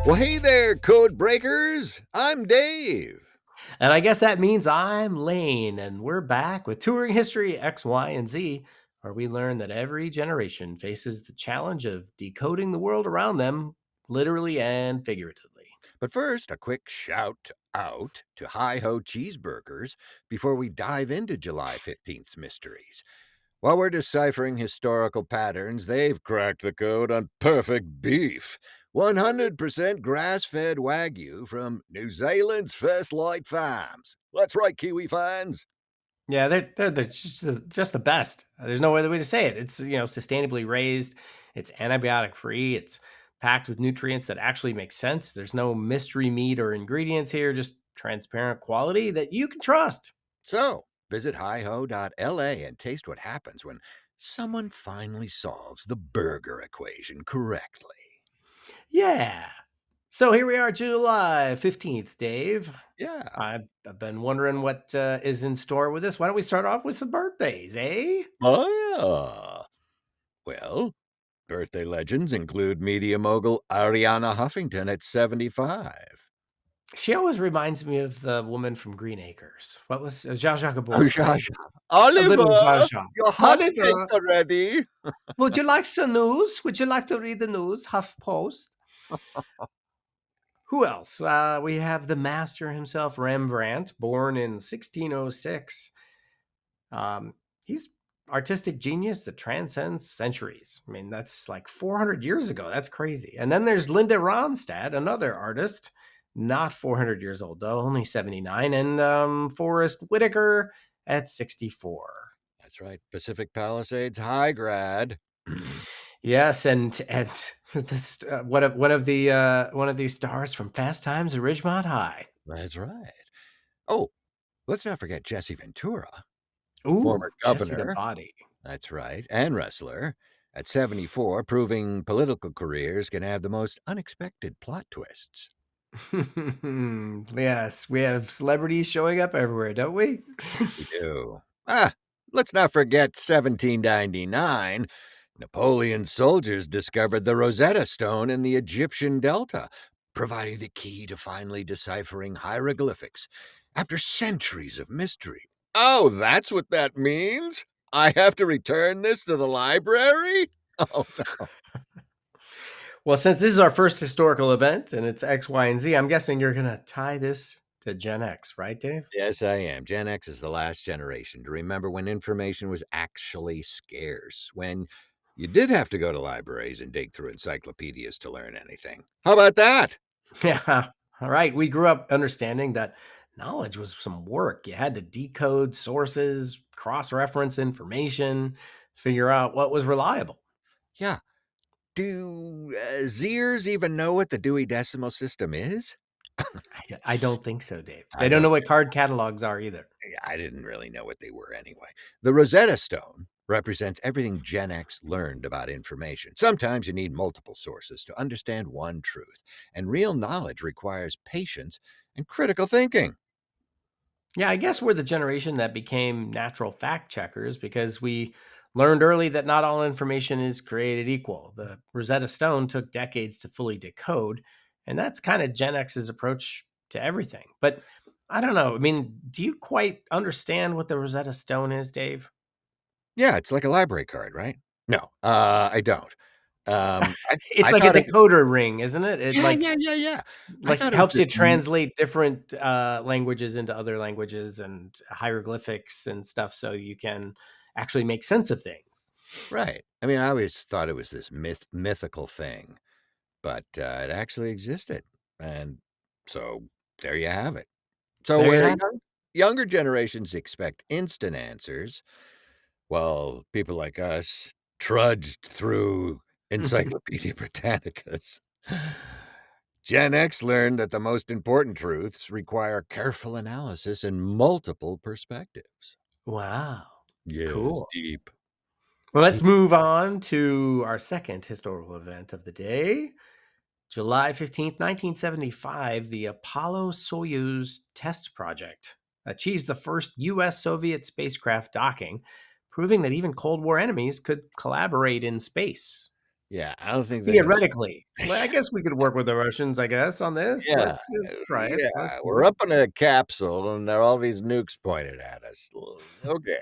Well, hey there, code breakers. I'm Dave. And I guess that means I'm Lane, and we're back with Touring History X, Y, and Z, where we learn that every generation faces the challenge of decoding the world around them, literally and figuratively. But first, a quick shout out to Hi Ho Cheeseburgers before we dive into July 15th's mysteries. While we're deciphering historical patterns, they've cracked the code on perfect beef. 100% grass fed Wagyu from New Zealand's First Light Farms. That's right, Kiwi fans. Yeah, they're just the best. There's no other way to say it. It's sustainably raised. It's antibiotic free. It's packed with nutrients that actually make sense. There's no mystery meat or ingredients here. Just transparent quality that you can trust. So, visit hiho.la and taste what happens when someone finally solves the burger equation correctly. Yeah. So here we are, July 15th, Dave. Yeah. I've been wondering what is in store with this. Why don't we start off with some birthdays, eh? Oh, yeah. Well, birthday legends include media mogul Ariana Huffington at 75. She always reminds me of the woman from Green Acres. What was Zsa Zsa Oh, Gabor, yeah, right? yeah. A little Zsa Oliver, Zsa. your hot cakes Oliver, are ready. would you like some news? Would you like to read the news? Huff Post. Who else? We have the master himself, Rembrandt, born in 1606. He's artistic genius that transcends centuries. I mean, that's like 400 years ago. That's crazy. And then there's Linda Ronstadt, another artist, not 400 years old though, only 79, and Forrest Whitaker at 64. That's right, Pacific Palisades High grad. Yes, and this one of these stars from Fast Times at Ridgemont High. That's right. Oh, let's not forget Jesse Ventura, Ooh, former Jesse the governor. Body. That's right, and wrestler. At 74, proving political careers can have the most unexpected plot twists. Yes, we have celebrities showing up everywhere, don't we? We do. Ah, let's not forget 1799. Napoleon's soldiers discovered the Rosetta Stone in the Egyptian Delta, providing the key to finally deciphering hieroglyphics after centuries of mystery. Oh, that's what that means? I have to return this to the library? Oh, no. Well, since this is our first historical event and it's X, Y, and Z, I'm guessing you're going to tie this to Gen X, right, Dave? Yes, I am. Gen X is the last generation to remember when information was actually scarce, when you did have to go to libraries and dig through encyclopedias to learn anything. How about that? Yeah. All right. We grew up understanding that knowledge was some work. You had to decode sources, cross reference information, figure out what was reliable. Yeah. Do Zers even know what the Dewey Decimal System is? I don't think so, Dave. They I don't know don't what card catalogs are either. I didn't really know what they were anyway. The Rosetta Stone represents everything Gen X learned about information. Sometimes you need multiple sources to understand one truth, and real knowledge requires patience and critical thinking. Yeah, I guess we're the generation that became natural fact checkers because we learned early that not all information is created equal. The Rosetta Stone took decades to fully decode, and that's kind of Gen X's approach to everything. But I don't know. I mean, do you quite understand what the Rosetta Stone is, Dave? Yeah, it's like a library card, right? No, I don't. I It's like a thought it decoder ring, isn't it? It yeah, yeah, yeah, yeah. I like thought it was helps this you translate different languaguages into other languages and hieroglyphics and stuff so you can actually make sense of things. right. I mean, I always thought it was this mythical thing, but, it actually existed, and so there you have it. So There you where have it. younger generations expect instant answers, while people like us trudged through Encyclopedia Britannicas. Gen X learned that the most important truths require careful analysis and multiple perspectives. Wow. Yes, Cool. deep. Well, let's move on to our second historical event of the day. July 15th, 1975, the Apollo Soyuz test project achieves the first US Soviet spacecraft docking, proving that even Cold War enemies could collaborate in space. Yeah, I don't think they're gonna. Theoretically. Well, I guess we could work with the Russians, I guess, on this. Yeah, Let's try it. yeah, Let's we're see. up in a capsule, and there are all these nukes pointed at us. Okay.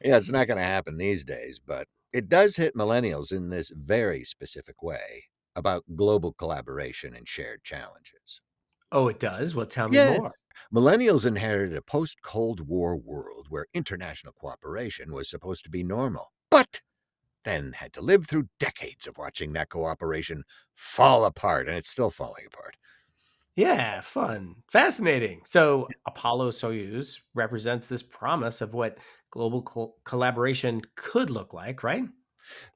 Yeah, it's not gonna happen these days, but it does hit millennials in this very specific way about global collaboration and shared challenges. Oh, it does? Well, tell me Yes. more. Millennials inherited a post-Cold War world where international cooperation was supposed to be normal, but then had to live through decades of watching that cooperation fall apart, and it's still falling apart. Yeah, fun. Fascinating. So, Apollo Soyuz represents this promise of what global collaboration could look like, right?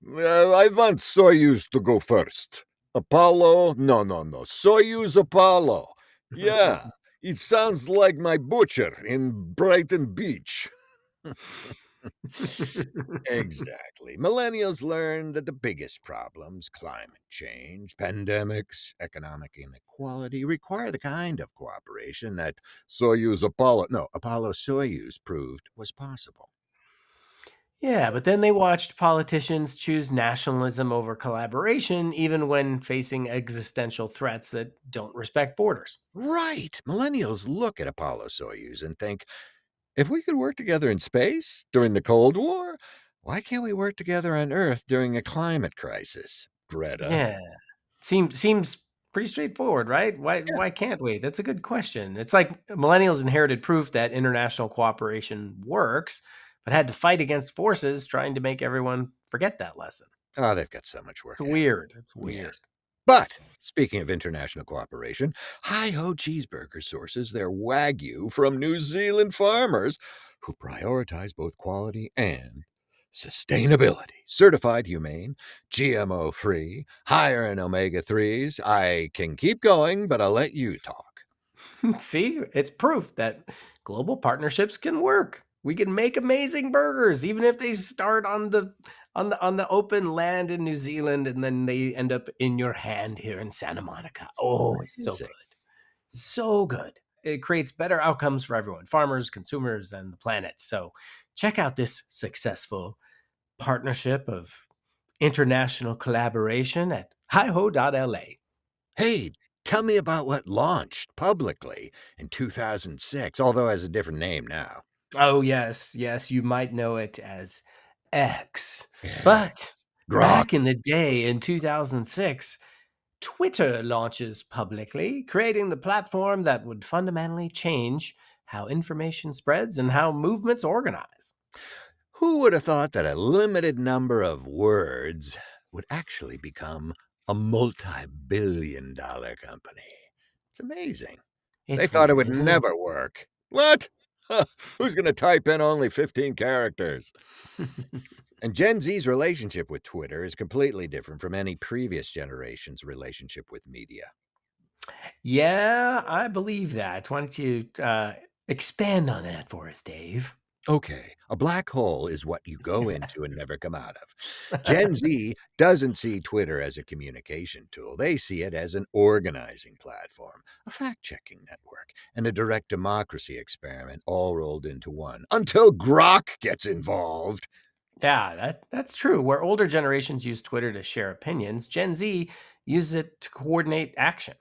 I want Soyuz to go first. Apollo? No, no, no. Soyuz Apollo. Yeah, it sounds like my butcher in Brighton Beach. Exactly. Millennials learned that the biggest problems, climate change, pandemics, economic inequality, require the kind of cooperation that Apollo Soyuz proved was possible. Yeah, but then they watched politicians choose nationalism over collaboration, even when facing existential threats that don't respect borders. Right. Millennials look at Apollo Soyuz and think, if we could work together in space during the Cold War, why can't we work together on Earth during a climate crisis? Greta. Yeah. Seems pretty straightforward, right? Why Yeah. why can't we? That's a good question. It's like millennials inherited proof that international cooperation works, but had to fight against forces trying to make everyone forget that lesson. Oh, they've got so much It's work ahead of weird. It's them. weird. Yes. But speaking of international cooperation, Hi Ho Cheeseburger sources their Wagyu from New Zealand farmers who prioritize both quality and sustainability. Certified humane, GMO free, higher in omega 3s. I can keep going, but I'll let you talk. See, it's proof that global partnerships can work. We can make amazing burgers, even if they start on the open land in New Zealand and then they end up in your hand here in Santa Monica. Oh, it's so good. Amazing. So good. It creates better outcomes for everyone, farmers, consumers, and the planet. So check out this successful partnership of international collaboration at hiho.la. Hey, tell me about what launched publicly in 2006, although it has a different name now. Oh, yes, yes, you might know it as X. Yeah. But Grok. back in the day in 2006, Twitter launches publicly, creating the platform that would fundamentally change how information spreads and how movements organize. Who would have thought that a limited number of words would actually become a multi-billion-dollar company? It's amazing. They It's thought it weird, would isn't it? never work. What? Huh, who's going to type in only 15 characters? And Gen Z's relationship with Twitter is completely different from any previous generation's relationship with media. Yeah, I believe that. Why don't you expand on that for us, Dave? Okay, a black hole is what you go into and never come out of. Gen Z doesn't see Twitter as a communication tool. They see it as an organizing platform, a fact checking network, and a direct democracy experiment all rolled into one until Grok gets involved. Yeah, that's true. Where older generations use Twitter to share opinions, Gen Z uses it to coordinate action.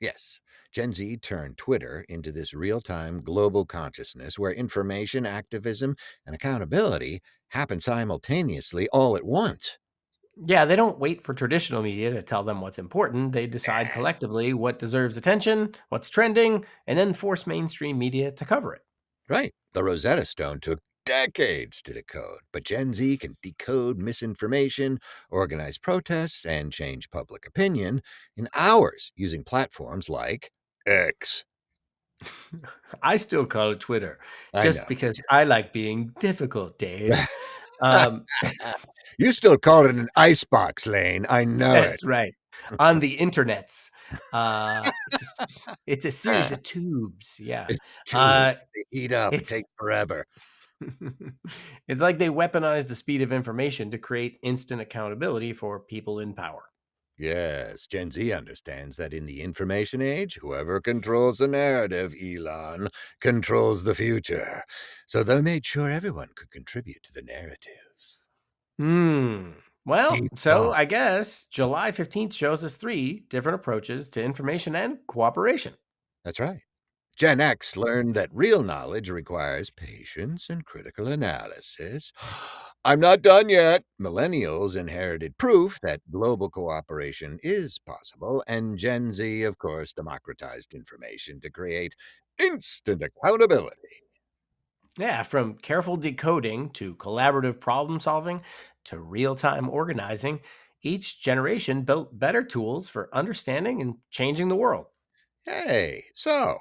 Yes, Gen Z turned Twitter into this real time global consciousness where information, activism, and accountability happen simultaneously all at once. Yeah, they don't wait for traditional media to tell them what's important. They decide collectively what deserves attention, what's trending, and then force mainstream media to cover it. Right. The Rosetta Stone took decades to decode, but Gen Z can decode misinformation, organize protests, and change public opinion in hours using platforms like X. I still call it Twitter I just know. because I like being difficult, Dave. Um, You still call it an icebox lane. I know it. that's right. On the internets, it's a series of tubes. Yeah, It's too. uh, They heat up. It it's takes forever. it's like they weaponize the speed of information to create instant accountability for people in power. Yes, Gen Z understands that in the information age, whoever controls the narrative, Elon, controls the future. So they made sure everyone could contribute to the narrative. Hmm. Well, Deep so thought. I guess July 15th shows us three different approaches to information and cooperation. That's right. Gen X learned that real knowledge requires patience and critical analysis. I'm not done yet. Millennials inherited proof that global cooperation is possible, and Gen Z, of course, democratized information to create instant accountability. Yeah, from careful decoding to collaborative problem solving to real time organizing, each generation built better tools for understanding and changing the world. Hey, so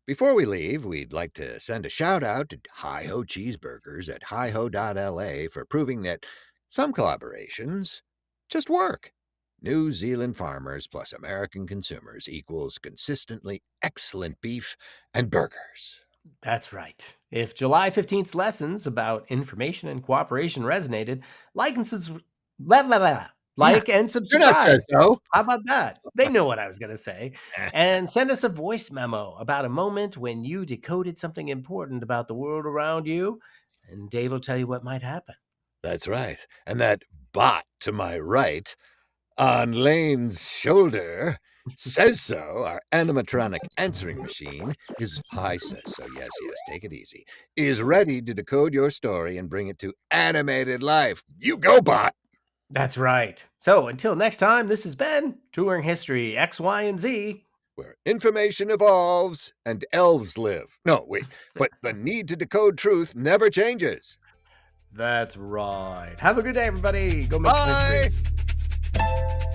before we leave, we'd like to send a shout out to Hi Ho Cheeseburgers at hiho.la for proving that some collaborations just work. New Zealand farmers plus American consumers equals consistently excellent beef and burgers. That's right. If July 15th's lessons about information and cooperation resonated, like and, blah, blah, blah, Yeah, like and you're not said subscribe. so. How about that? They know what I was going to say. And send us a voice memo about a moment when you decoded something important about the world around you, and Dave will tell you what might happen. That's right. And that bot to my right on Lane's shoulder says so. Our animatronic answering machine is Hi says so. Yes, yes, take it easy. Is ready to decode your story and bring it to animated life. You go, bot. That's right. So until next time, this has been Touring History X, Y, and Z. Where information evolves and elves live. No, wait, but the need to decode truth never changes. That's right. Have a good day, everybody. Go make some history. Bye.